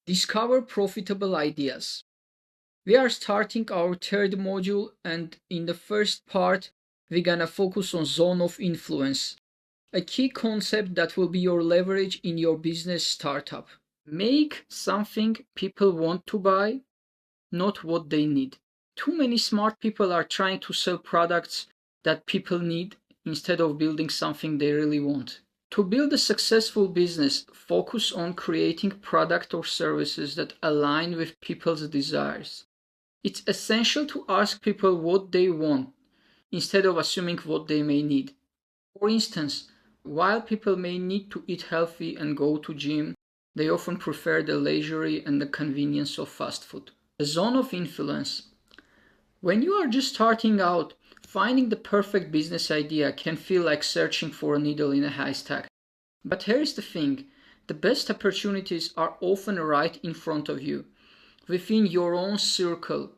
Discover profitable ideas. We are starting our third module, and in the first part, we're gonna focus on zone of influence, a key concept that will be your leverage in your business startup. Make something people want to buy, not what they need. Too many smart people are trying to sell products that people need instead of building something they really want. To build a successful business, focus on creating products or services that align with people's desires. It's essential to ask people what they want instead of assuming what they may need. For instance, while people may need to eat healthy and go to gym, they often prefer the luxury and the convenience of fast food. The zone of influence. When you are just starting out, finding the perfect business idea can feel like searching for a needle in a haystack. But here's the thing, the best opportunities are often right in front of you, within your own circle.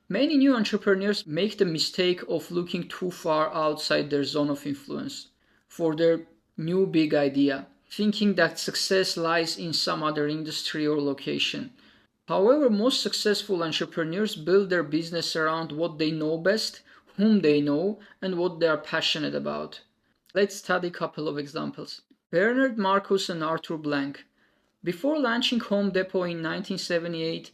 Many new entrepreneurs make the mistake of looking too far outside their zone of influence for their new big idea, thinking that success lies in some other industry or location. However, most successful entrepreneurs build their business around what they know best, whom they know, and what they are passionate about. Let's study a couple of examples. Bernard Marcus and Arthur Blank. Before launching Home Depot in 1978,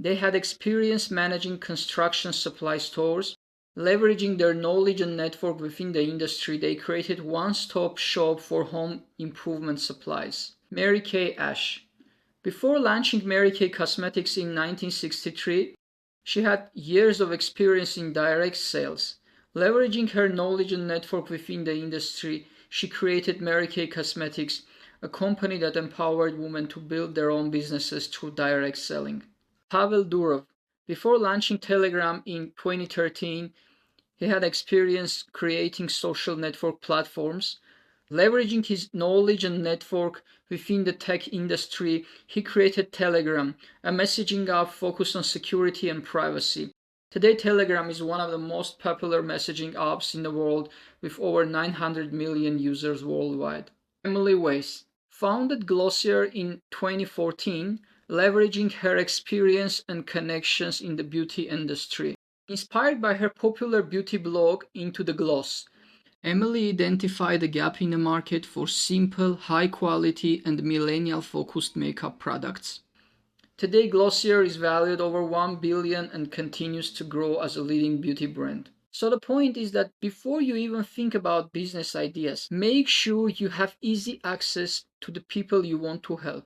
they had experience managing construction supply stores. Leveraging their knowledge and network within the industry, they created one-stop shop for home improvement supplies. Mary Kay Ash. Before launching Mary Kay Cosmetics in 1963, she had years of experience in direct sales. Leveraging her knowledge and network within the industry, she created Mary Kay Cosmetics, a company that empowered women to build their own businesses through direct selling. Pavel Durov. Before launching Telegram in 2013, he had experience creating social network platforms. Leveraging his knowledge and network within the tech industry, he created Telegram, a messaging app focused on security and privacy. Today, Telegram is one of the most popular messaging apps in the world with over 900 million users worldwide. Emily Weiss founded Glossier in 2014, leveraging her experience and connections in the beauty industry. Inspired by her popular beauty blog, Into the Gloss, Emily identified a gap in the market for simple, high-quality, and millennial-focused makeup products. Today, Glossier is valued over $1 billion and continues to grow as a leading beauty brand. So the point is that before you even think about business ideas, make sure you have easy access to the people you want to help.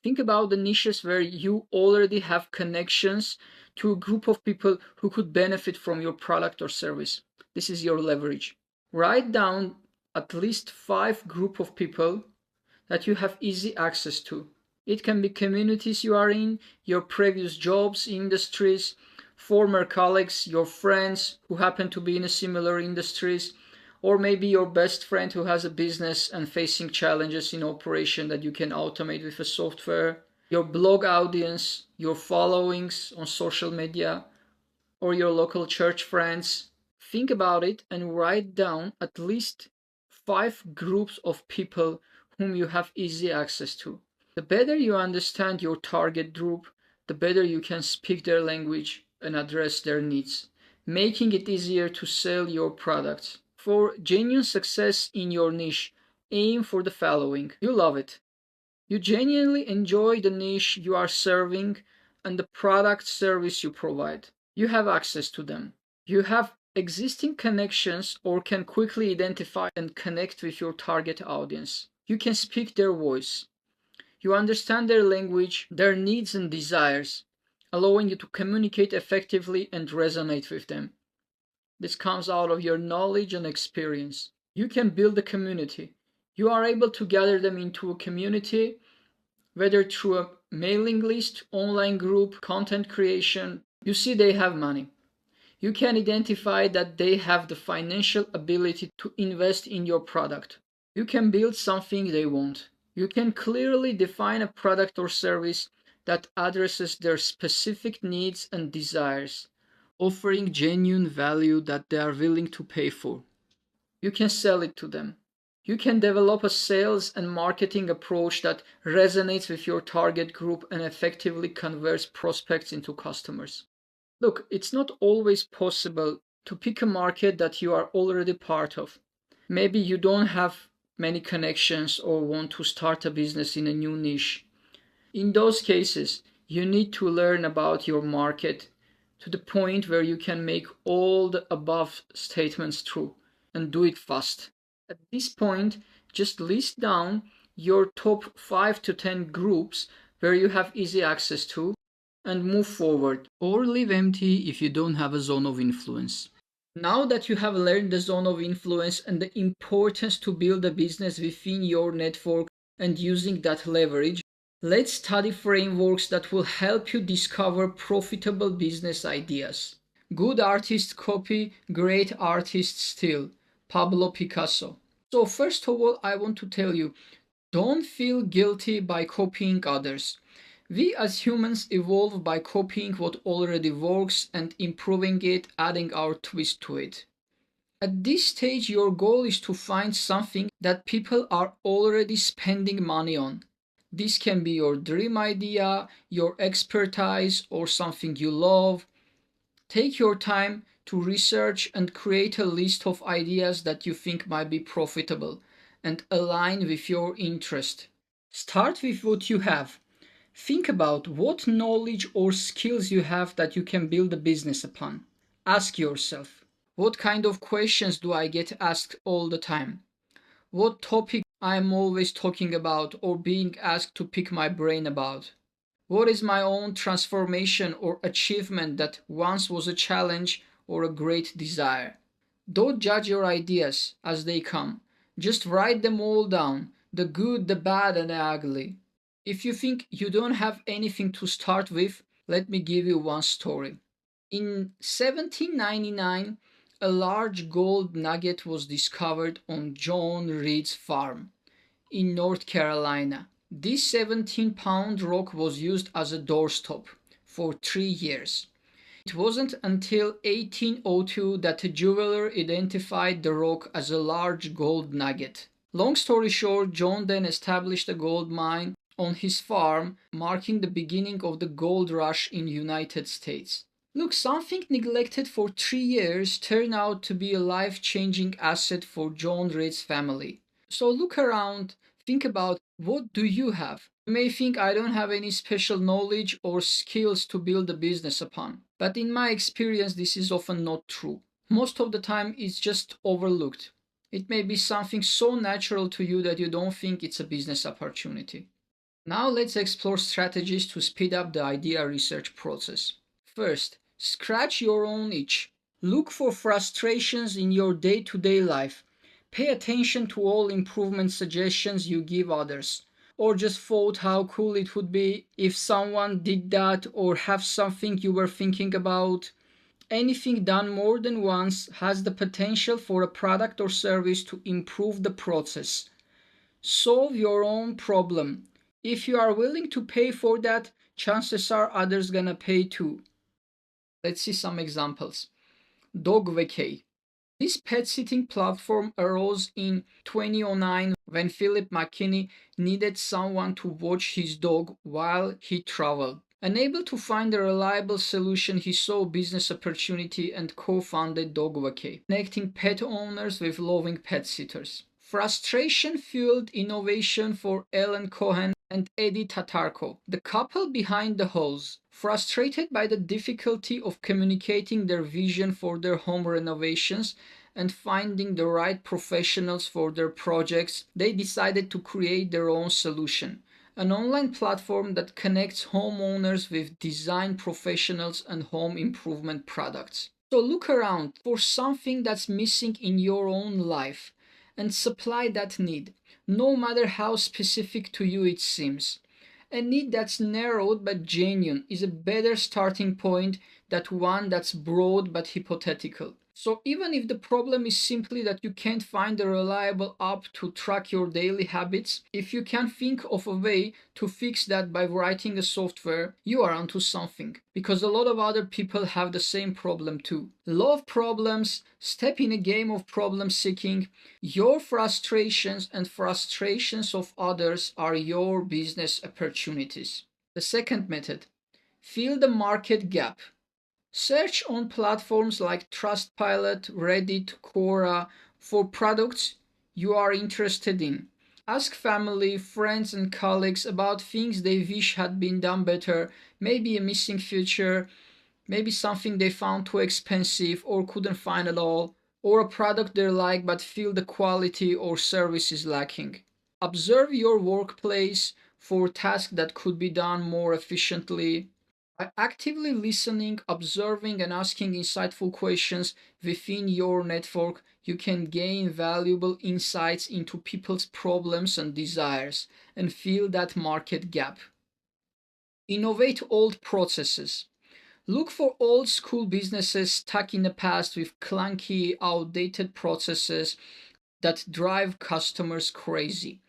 Think about the niches where you already have connections to a group of people who could benefit from your product or service. This is your leverage. Write down at least 5 group of people that you have easy access to. It can be communities you are in, your previous jobs, industries, former colleagues, your friends who happen to be in a similar industries, or maybe your best friend who has a business and facing challenges in operation that you can automate with a software, your blog audience, your followings on social media, or your local church friends. Think about it and write down at least 5 groups of people whom you have easy access to. The better you understand your target group, the better you can speak their language and address their needs, making it easier to sell your products. For genuine success in your niche, aim for the following. You love it. You genuinely enjoy the niche you are serving and the product service you provide. You have access to them. You have existing connections or can quickly identify and connect with your target audience. You can speak their voice. You understand their language, their needs and desires, allowing you to communicate effectively and resonate with them. This comes out of your knowledge and experience. You can build a community. You are able to gather them into a community, whether through a mailing list, online group, content creation. You see they have money. You can identify that they have the financial ability to invest in your product. You can build something they want. You can clearly define a product or service that addresses their specific needs and desires, offering genuine value that they are willing to pay for. You can sell it to them. You can develop a sales and marketing approach that resonates with your target group and effectively converts prospects into customers. Look, it's not always possible to pick a market that you are already part of. Maybe you don't have many connections or want to start a business in a new niche. In those cases, you need to learn about your market to the point where you can make all the above statements true and do it fast. At this point, just list down your top 5 to 10 groups where you have easy access to and move forward, or leave empty if you don't have a zone of influence. Now that you have learned the zone of influence and the importance to build a business within your network and using that leverage, let's study frameworks that will help you discover profitable business ideas. Good artists copy, great artists steal. Pablo Picasso. So first of all, I want to tell you, don't feel guilty by copying others. We as humans evolve by copying what already works and improving it, adding our twist to it. At this stage, your goal is to find something that people are already spending money on. This can be your dream idea, your expertise, or something you love. Take your time to research and create a list of ideas that you think might be profitable and align with your interest. Start with what you have. Think about what knowledge or skills you have that you can build a business upon. Ask yourself, what kind of questions do I get asked all the time? What topic I am always talking about or being asked to pick my brain about? What is my own transformation or achievement that once was a challenge or a great desire? Don't judge your ideas as they come. Just write them all down, the good, the bad, and the ugly. If you think you don't have anything to start with, let me give you one story. In 1799, a large gold nugget was discovered on John Reed's farm in North Carolina. This 17-pound rock was used as a doorstop for 3 years. It wasn't until 1802 that a jeweler identified the rock as a large gold nugget. Long story short, John then established a gold mine on his farm, marking the beginning of the gold rush in the United States. Look, something neglected for 3 years turned out to be a life-changing asset for John Reed's family. So look around, think about what do you have. You may think I don't have any special knowledge or skills to build a business upon. But in my experience, this is often not true. Most of the time, it's just overlooked. It may be something so natural to you that you don't think it's a business opportunity. Now let's explore strategies to speed up the idea research process. First, scratch your own itch. Look for frustrations in your day-to-day life. Pay attention to all improvement suggestions you give others. Or just thought how cool it would be if someone did that, or have something you were thinking about. Anything done more than once has the potential for a product or service to improve the process. Solve your own problem. If you are willing to pay for that, chances are others gonna pay too. Let's see some examples. Dog Vacay. This pet sitting platform arose in 2009 when Philip McKinney needed someone to watch his dog while he traveled. Unable to find a reliable solution, he saw a business opportunity and co-founded Dog Vacay, connecting pet owners with loving pet sitters. Frustration fueled innovation for Ellen Cohen and Eddie Tatarko, the couple behind the hose. Frustrated by the difficulty of communicating their vision for their home renovations and finding the right professionals for their projects, they decided to create their own solution, an online platform that connects homeowners with design professionals and home improvement products. So look around for something that's missing in your own life and supply that need, no matter how specific to you it seems. A need that's narrowed but genuine is a better starting point than one that's broad but hypothetical. So even if the problem is simply that you can't find a reliable app to track your daily habits, if you can think of a way to fix that by writing a software, you are onto something. Because a lot of other people have the same problem too. Love problems, step in a game of problem seeking. Your frustrations and frustrations of others are your business opportunities. The second method, fill the market gap. Search on platforms like Trustpilot, Reddit, Quora for products you are interested in. Ask family, friends, and colleagues about things they wish had been done better, maybe a missing feature, maybe something they found too expensive or couldn't find at all, or a product they like but feel the quality or service is lacking. Observe your workplace for tasks that could be done more efficiently. By actively listening, observing, and asking insightful questions within your network, you can gain valuable insights into people's problems and desires and fill that market gap. Innovate old processes. Look for old school businesses stuck in the past with clunky, outdated processes that drive customers crazy.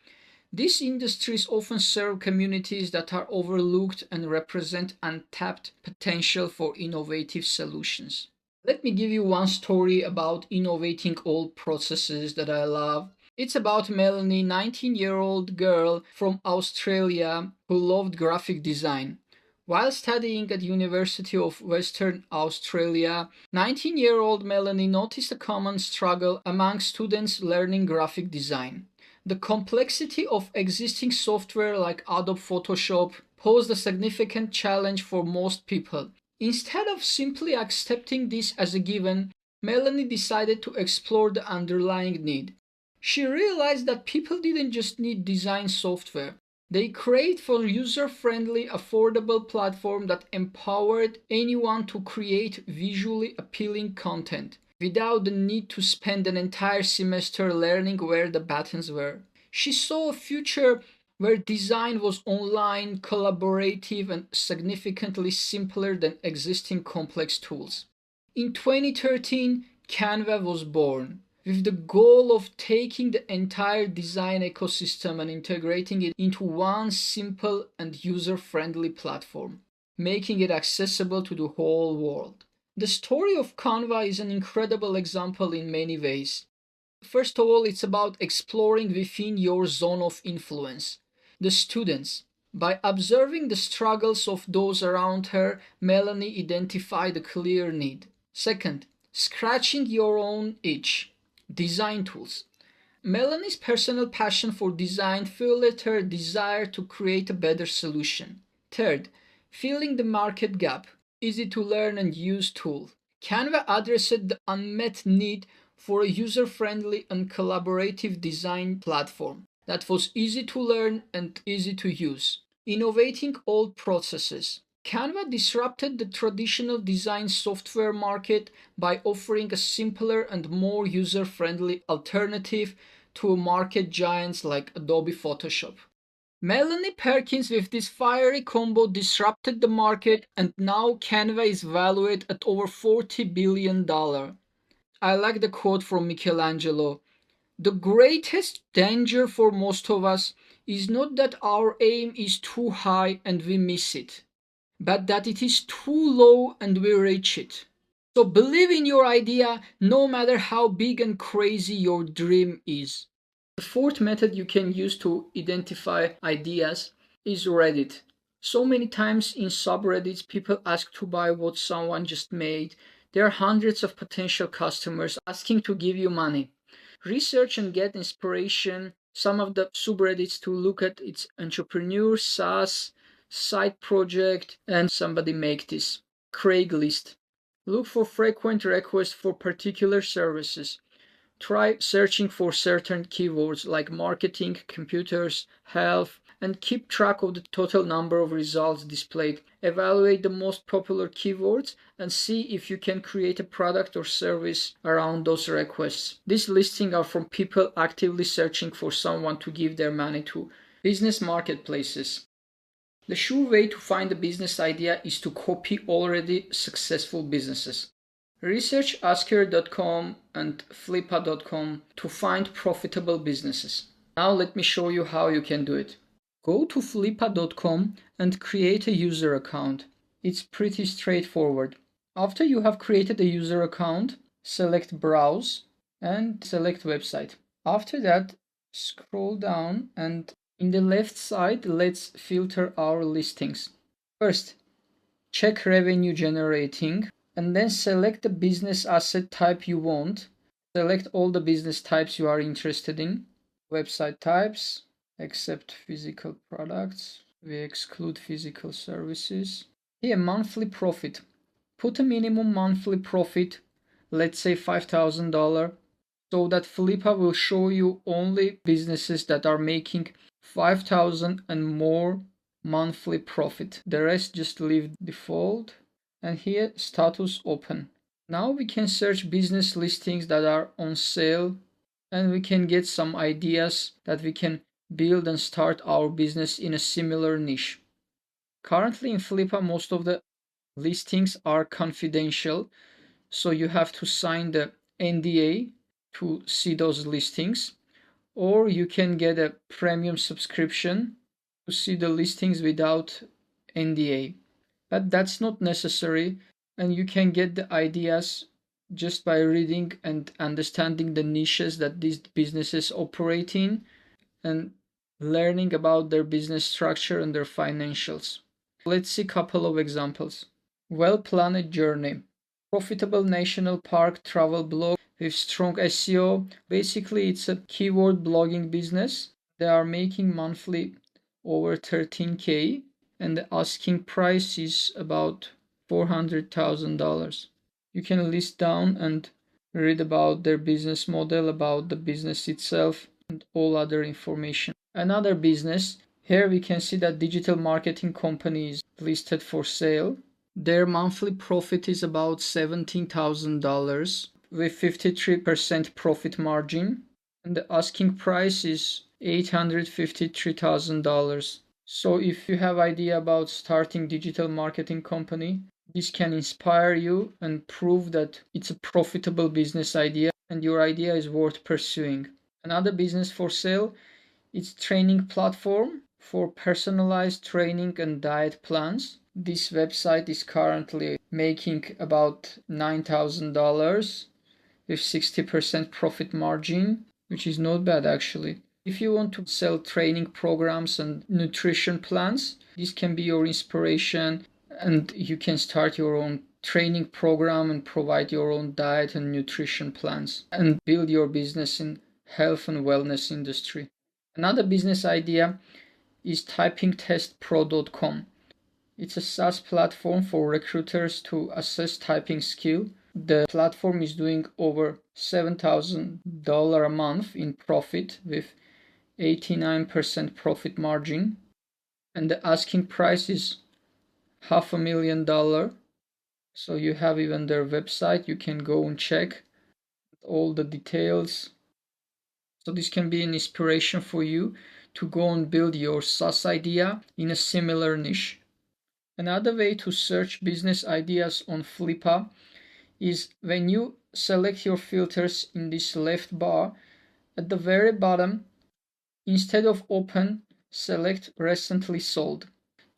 These industries often serve communities that are overlooked and represent untapped potential for innovative solutions. Let me give you one story about innovating old processes that I love. It's about Melanie, 19-year-old girl from Australia who loved graphic design. While studying at University of Western Australia, 19-year-old Melanie noticed a common struggle among students learning graphic design. The complexity of existing software like Adobe Photoshop posed a significant challenge for most people. Instead of simply accepting this as a given, Melanie decided to explore the underlying need. She realized that people didn't just need design software. They craved for user-friendly, affordable platform that empowered anyone to create visually appealing content without the need to spend an entire semester learning where the buttons were. She saw a future where design was online, collaborative, and significantly simpler than existing complex tools. In 2013, Canva was born, with the goal of taking the entire design ecosystem and integrating it into one simple and user-friendly platform, making it accessible to the whole world. The story of Canva is an incredible example in many ways. First of all, it's about exploring within your zone of influence, the students. By observing the struggles of those around her, Melanie identified a clear need. Second, scratching your own itch, design tools. Melanie's personal passion for design fueled her desire to create a better solution. Third, filling the market gap, easy to learn and use tool. Canva addressed the unmet need for a user-friendly and collaborative design platform that was easy to learn and easy to use. Innovating old processes. Canva disrupted the traditional design software market by offering a simpler and more user-friendly alternative to market giants like Adobe Photoshop. Melanie Perkins with this fiery combo disrupted the market, and now Canva is valued at over $40 billion. I like the quote from Michelangelo. The greatest danger for most of us is not that our aim is too high and we miss it, but that it is too low and we reach it. So believe in your idea no matter how big and crazy your dream is. The fourth method you can use to identify ideas is Reddit. So many times in subreddits people ask to buy what someone just made. There are hundreds of potential customers asking to give you money. Research and get inspiration. Some of the subreddits to look at its entrepreneur, SaaS, side project, and somebody make this. Craigslist. Look for frequent requests for particular services. Try searching for certain keywords like marketing, computers, health, and keep track of the total number of results displayed. Evaluate the most popular keywords and see if you can create a product or service around those requests. These listings are from people actively searching for someone to give their money to. Business marketplaces. The sure way to find a business idea is to copy already successful businesses. Research asker.com and flippa.com to find profitable businesses. Now let me show you how you can do it. Go to flippa.com and create a user account. It's pretty straightforward. After you have created a user account, select Browse and select Website. After that, scroll down and in the left side, let's filter our listings. First, check Revenue Generating and then select the business asset type you want. Select all the business types you are interested in. Website types, except physical products. We exclude physical services. Here, monthly profit. Put a minimum monthly profit, let's say $5,000, so that Flippa will show you only businesses that are making $5,000 and more monthly profit. The rest just leave default. And here, status open. Now we can search business listings that are on sale and we can get some ideas that we can build and start our business in a similar niche. Currently in Flippa, most of the listings are confidential, so you have to sign the NDA to see those listings, or you can get a premium subscription to see the listings without NDA. But that's not necessary, and you can get the ideas just by reading and understanding the niches that these businesses operate in and learning about their business structure and their financials. Let's see a couple of examples. Well-planned journey. Profitable national park travel blog with strong SEO. Basically, it's a keyword blogging business. They are making monthly over 13K and the asking price is about $400,000. You can list down and read about their business model, about the business itself, and all other information. Another business, here we can see that digital marketing company is listed for sale. Their monthly profit is about $17,000 with 53% profit margin, and the asking price is $853,000. So if you have idea about starting digital marketing company, this can inspire you and prove that it's a profitable business idea and your idea is worth pursuing. Another business for sale, it's training platform for personalized training and diet plans. This website is currently making about $9,000 with 60% profit margin, which is not bad actually. If you want to sell training programs and nutrition plans, this can be your inspiration and you can start your own training program and provide your own diet and nutrition plans and build your business in health and wellness industry. Another business idea is typingtestpro.com. It's a SaaS platform for recruiters to assess typing skill. The platform is doing over $7,000 a month in profit with 89% profit margin, and the asking price is $500,000. So you have even their website, you can go and check all the details. So this can be an inspiration for you to go and build your SaaS idea in a similar niche. Another way to search business ideas on Flippa is when you select your filters in this left bar, at the very bottom, instead of open, select recently sold.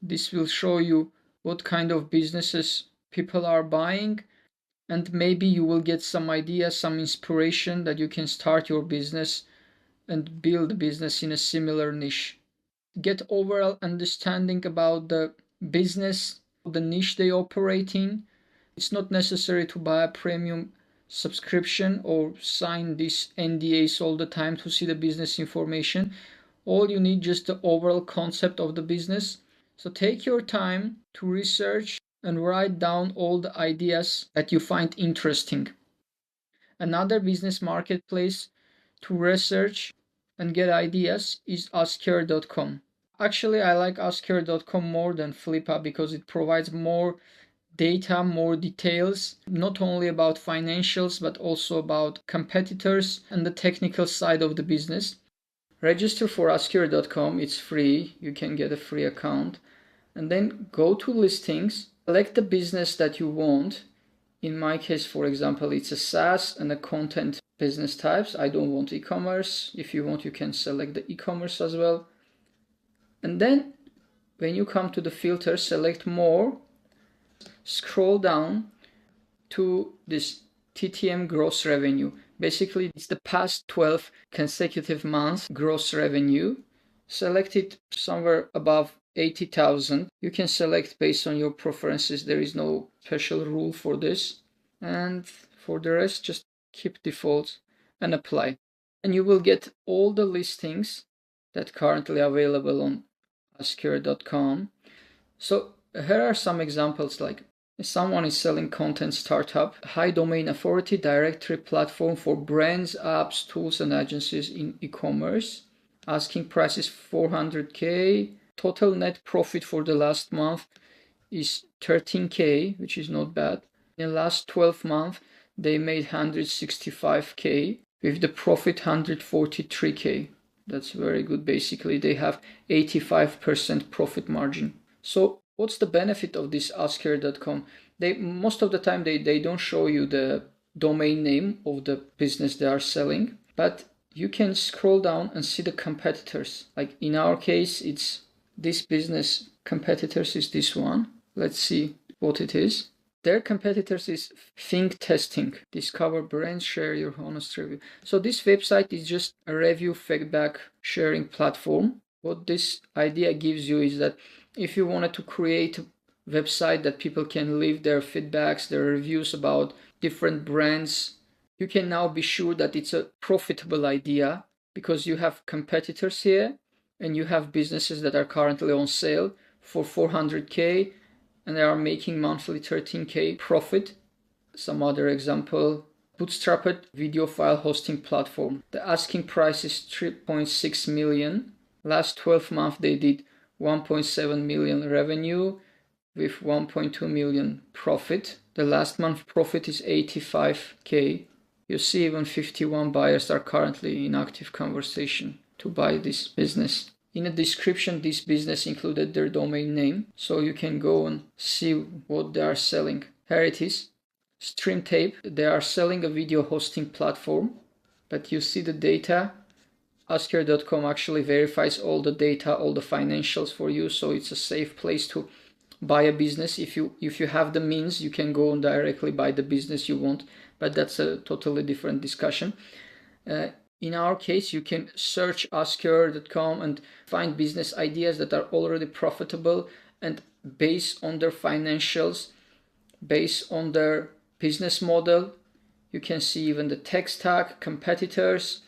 This will show you what kind of businesses people are buying, and maybe you will get some idea, some inspiration that you can start your business and build a business in a similar niche. Get overall understanding about the business, the niche they operate in. It's not necessary to buy a premium subscription or sign these NDAs all the time to see the business information. All you need just the overall concept of the business. So take your time to research and write down all the ideas that you find interesting. Another business marketplace to research and get ideas is asker.com. Actually, I like asker.com more than Flippa because it provides more data, more details, not only about financials, but also about competitors and the technical side of the business. Register for asker.com, it's free, you can get a free account. And then go to listings, select the business that you want. In my case, for example, it's a SaaS and a content business types. I don't want e-commerce. If you want, you can select the e-commerce as well. And then when you come to the filter, select more, scroll down to this TTM gross revenue. Basically, it's the past 12 consecutive months gross revenue. Select it somewhere above 80,000. You can select based on your preferences. There is no special rule for this. And for the rest, just keep default and apply. And you will get all the listings that currently available on asker.com. So here are some examples, like someone is selling content startup, high domain authority directory platform for brands, apps, tools, and agencies in e-commerce. Asking price is 400K. Total net profit for the last month is 13K, which is not bad. In the last 12 months, they made 165K with the profit 143K. That's very good. Basically, they have 85% profit margin. So what's the benefit of this asker.com? Most of the time they don't show you the domain name of the business they are selling, but you can scroll down and see the competitors. Like in our case, it's this business. Competitors is this one. Let's see what it is. Their competitors is Think Testing. Discover brands, share your honest review. So this website is just a review feedback sharing platform. What this idea gives you is that if you wanted to create a website that people can leave their feedbacks, their reviews about different brands, you can now be sure that it's a profitable idea because you have competitors here and you have businesses that are currently on sale for 400K and they are making monthly 13K profit. Some other example, bootstrapped video file hosting platform. The asking price is 3.6 million. Last 12 months they did 1.7 million revenue with 1.2 million profit. The last month profit is 85K. You see even 51 buyers are currently in active conversation to buy this business. In the description, this business included their domain name, so you can go and see what they are selling. Here it is, StreamTape. They are selling a video hosting platform, but you see the data. Asker.com actually verifies all the data, all the financials for you, so it's a safe place to buy a business. If you have the means, you can go and directly buy the business you want, but that's a totally different discussion. In our case, you can search asker.com and find business ideas that are already profitable, and based on their financials, based on their business model, you can see even the tech stack, competitors,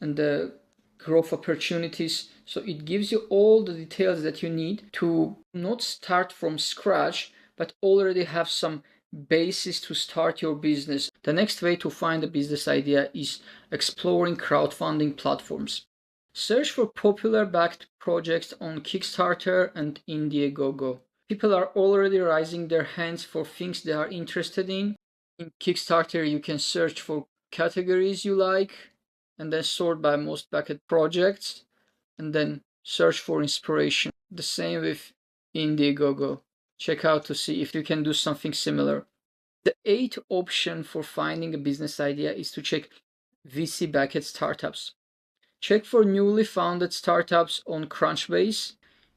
and the growth opportunities. So it gives you all the details that you need to not start from scratch, but already have some basis to start your business. The next way to find a business idea is exploring crowdfunding platforms. Search for popular backed projects on Kickstarter and Indiegogo. People are already raising their hands for things they are interested in. In Kickstarter, you can search for categories you like and then sort by most backed projects and then search for inspiration. The same with Indiegogo. Check out to see if you can do something similar. The 8th option for finding a business idea is to check VC-backed startups. Check for newly founded startups on Crunchbase.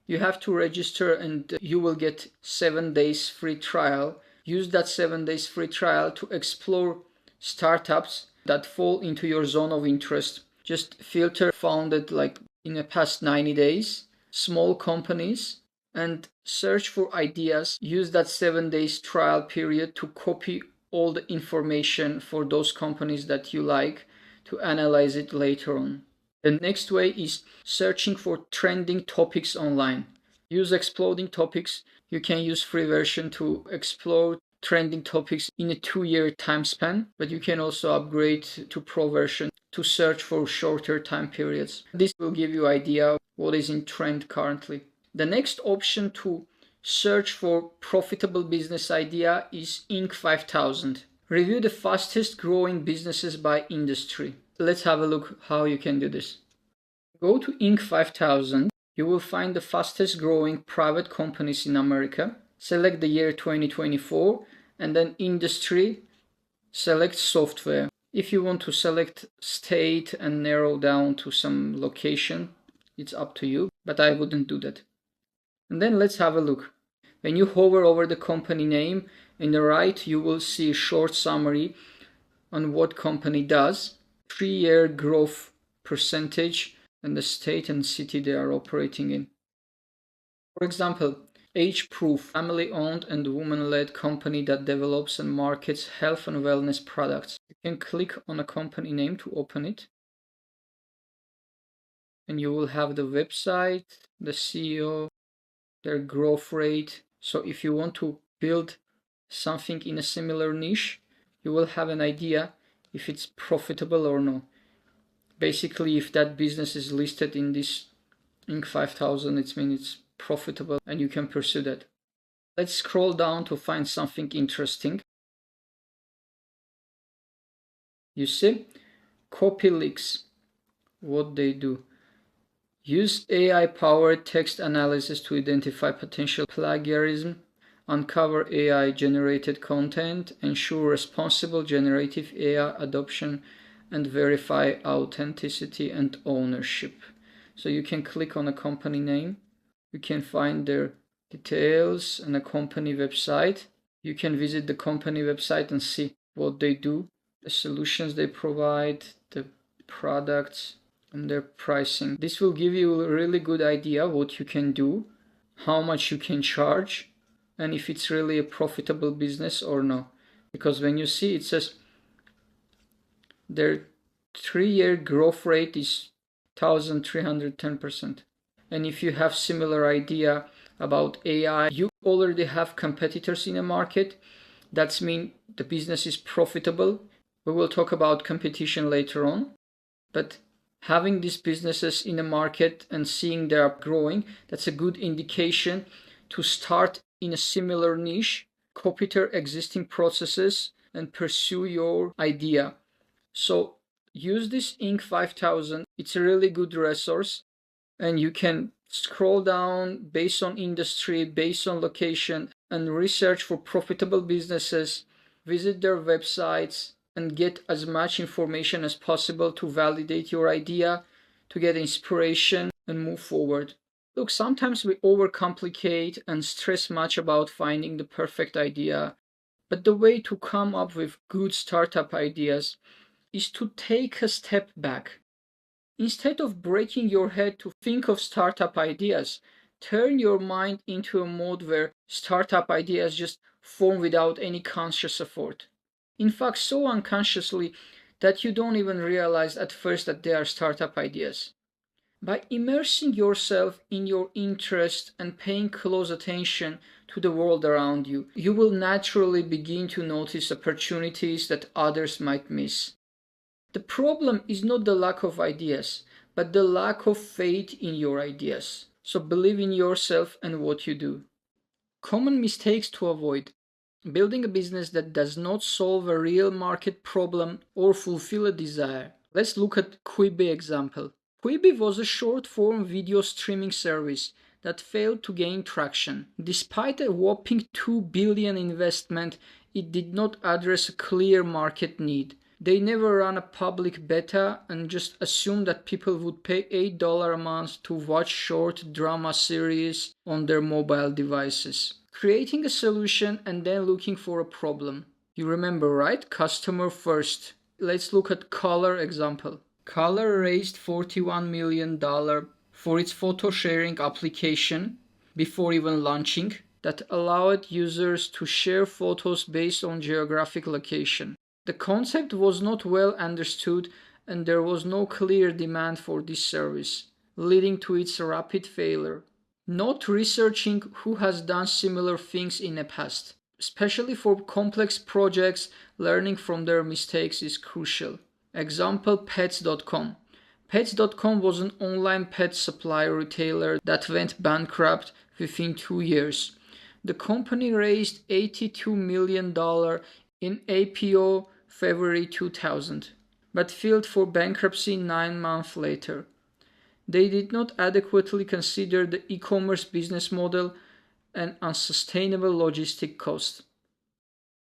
You have to register and you will get 7 days free trial. Use that 7 days free trial to explore startups that fall into your zone of interest. Just filter founded like in the past 90 days, small companies, and search for ideas. Use that 7 days trial period to copy all the information for those companies that you like to analyze it later on. The next way is searching for trending topics online. Use exploding topics. You can use free version to explore trending topics in a 2-year time span, but you can also upgrade to pro version to search for shorter time periods. This will give you an idea of what is in trend currently. The next option to search for profitable business idea is Inc. 5000. Review the fastest growing businesses by industry. Let's have a look how you can do this. Go to Inc. 5000. You will find the fastest growing private companies in America. Select the year 2024 and then industry, select software. If you want to select state and narrow down to some location, it's up to you, but I wouldn't do that. And then let's have a look. When you hover over the company name, in the right you will see a short summary on what company does, 3-year growth percentage, and the state and city they are operating in. For example, Age Proof, family-owned and woman-led company that develops and markets health and wellness products. You can click on a company name to open it, and you will have the website, the CEO, their growth rate. So if you want to build something in a similar niche, you will have an idea if it's profitable or no. Basically, if that business is listed in this Inc. 5000, it means it's profitable and you can pursue that. Let's scroll down to find something interesting. You see, CopyLeaks, what they do. Use AI-powered text analysis to identify potential plagiarism, uncover AI-generated content, ensure responsible generative AI adoption, and verify authenticity and ownership. So you can click on a company name, you can find their details and a company website. You can visit the company website and see what they do, the solutions they provide, the products, and their pricing. This will give you a really good idea what you can do, how much you can charge, and if it's really a profitable business or no. Because when you see it says their 3-year growth rate is 1310%. And if you have similar idea about AI, you already have competitors in the market. That means the business is profitable. We will talk about competition later on, but having these businesses in the market and seeing they are growing, that's a good indication to start in a similar niche, copy their existing processes, and pursue your idea. So use this Inc. 5000. It's a really good resource, and you can scroll down based on industry, based on location, and research for profitable businesses, visit their websites, and get as much information as possible to validate your idea, to get inspiration and move forward. Look, sometimes we overcomplicate and stress much about finding the perfect idea, but the way to come up with good startup ideas is to take a step back. Instead of breaking your head to think of startup ideas, turn your mind into a mode where startup ideas just form without any conscious effort. In fact, so unconsciously that you don't even realize at first that they are startup ideas. By immersing yourself in your interest and paying close attention to the world around you, you will naturally begin to notice opportunities that others might miss. The problem is not the lack of ideas, but the lack of faith in your ideas. So believe in yourself and what you do. Common mistakes to avoid. Building a business that does not solve a real market problem or fulfill a desire. Let's look at Quibi example. Quibi was a short-form video streaming service that failed to gain traction. Despite a whopping $2 billion investment, it did not address a clear market need. They never ran a public beta and just assumed that people would pay $8 a month to watch short drama series on their mobile devices. Creating a solution and then looking for a problem. You remember, right? Customer first. Let's look at Color example. Color raised $41 million for its photo sharing application before even launching that allowed users to share photos based on geographic location. The concept was not well understood and there was no clear demand for this service, leading to its rapid failure. Not researching who has done similar things in the past. Especially for complex projects, learning from their mistakes is crucial. Example, Pets.com. Pets.com was an online pet supply retailer that went bankrupt within 2 years. The company raised $82 million in IPO February 2000, but filed for bankruptcy 9 months later. They did not adequately consider the e-commerce business model and unsustainable logistic costs.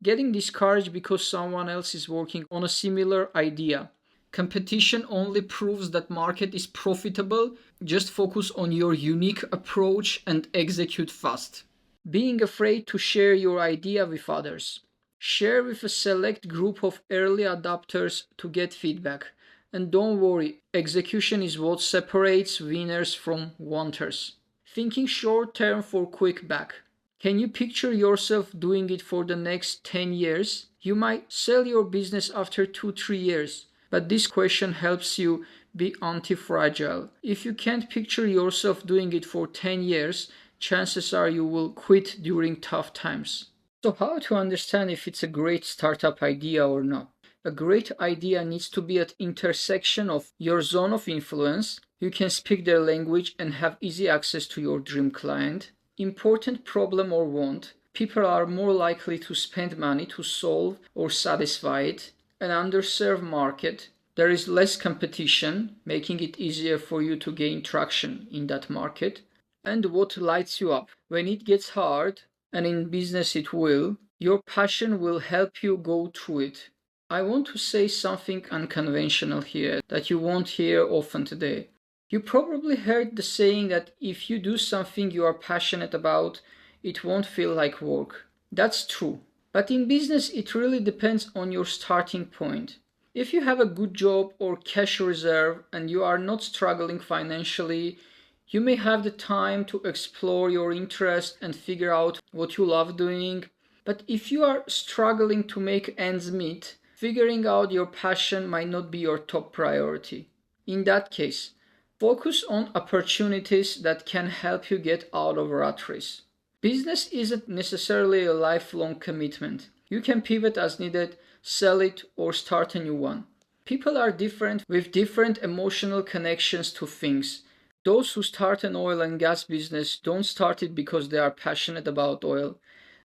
Getting discouraged because someone else is working on a similar idea. Competition only proves that market is profitable. Just focus on your unique approach and execute fast. Being afraid to share your idea with others. Share with a select group of early adopters to get feedback. And don't worry, execution is what separates winners from wanters. Thinking short term for quick back. Can you picture yourself doing it for the next 10 years? You might sell your business after 2-3 years, but this question helps you be anti-fragile. If you can't picture yourself doing it for 10 years, chances are you will quit during tough times. So how to understand if it's a great startup idea or not? A great idea needs to be at intersection of your zone of influence. You can speak their language and have easy access to your dream client. Important problem or want. People are more likely to spend money to solve or satisfy it. An underserved market. There is less competition, making it easier for you to gain traction in that market. And what lights you up? When it gets hard, and in business it will, your passion will help you go through it. I want to say something unconventional here that you won't hear often today. You probably heard the saying that if you do something you are passionate about, it won't feel like work. That's true. But in business, it really depends on your starting point. If you have a good job or cash reserve and you are not struggling financially, you may have the time to explore your interest and figure out what you love doing. But if you are struggling to make ends meet, figuring out your passion might not be your top priority. In that case, focus on opportunities that can help you get out of rat race. Business isn't necessarily a lifelong commitment. You can pivot as needed, sell it, or start a new one. People are different with different emotional connections to things. Those who start an oil and gas business don't start it because they are passionate about oil.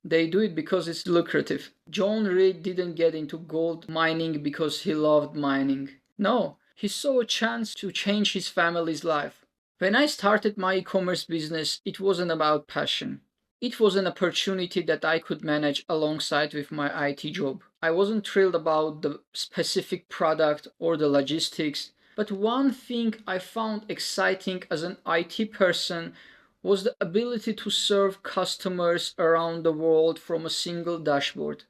They do it because it's lucrative. John Reed didn't get into gold mining because he loved mining. No, he saw a chance to change his family's life. When I started my e-commerce business, it wasn't about passion. It was an opportunity that I could manage alongside with my IT job. I wasn't thrilled about the specific product or the logistics, but one thing I found exciting as an IT person was the ability to serve customers around the world from a single dashboard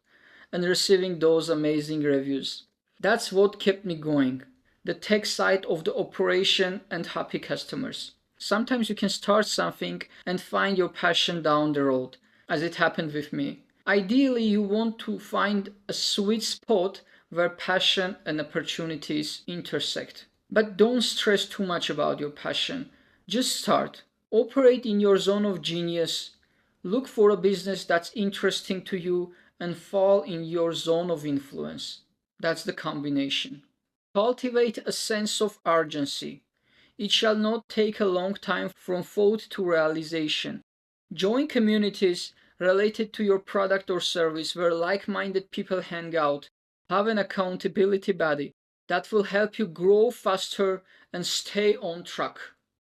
and receiving those amazing reviews. That's what kept me going. The tech side of the operation and happy customers. Sometimes you can start something and find your passion down the road, as it happened with me. Ideally, you want to find a sweet spot where passion and opportunities intersect. But don't stress too much about your passion. Just start. Operate in your zone of genius. Look for a business that's interesting to you and fall in your zone of influence. That's the combination. Cultivate a sense of urgency. It shall not take a long time from thought to realization. Join communities related to your product or service where like-minded people hang out. Have an accountability buddy that will help you grow faster and stay on track.